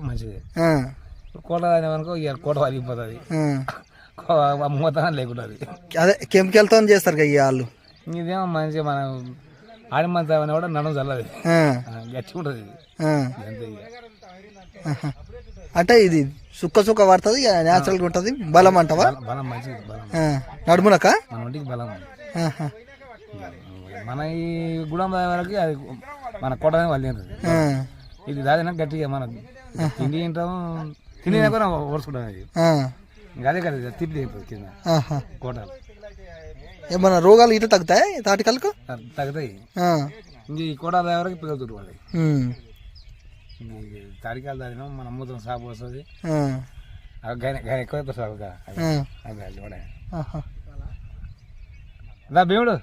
మంచిది. కోట అనుకో ఇక కోట వలిగిపోతుంది, మూత లేకుండా. అదే కెమికల్తో చేస్తారు కదా వాళ్ళు. ఇదేమో మంచిగా మనం ఆడి మంది అని కూడా నన్ను చల్లదు, గట్టిగా ఉంటుంది. అంటే ఇది సుక్క సుక్క పడుతుంది, న్యాచురల్గా ఉంటుంది. బలం అంటావా? బలం మంచిది, బలం నడుమునక మన ఒంటికి బలం. మన ఈ గుడం వరకు అది మన కోటనే వల్లింది. ఇది దాదాపు గట్టిగా మన తిండి తింటాము, తిండి కూడా ఓడుచుకుంటాం. అది ఇంకా అదే కదా తిప్పి తింటుంది కింద కోటలు. ఏమన్నా రోగాలు ఇట్లా తగ్గుతాయి తాటికల్కు? తగ్గుతాయి. ఇంక ఈ కోట వరకు పిల్లలు వాళ్ళది. తాడికాయలు తాగినా మన అమ్ముతున్న సాగు వస్తుంది, ఎక్కువ సాగు భీముడు.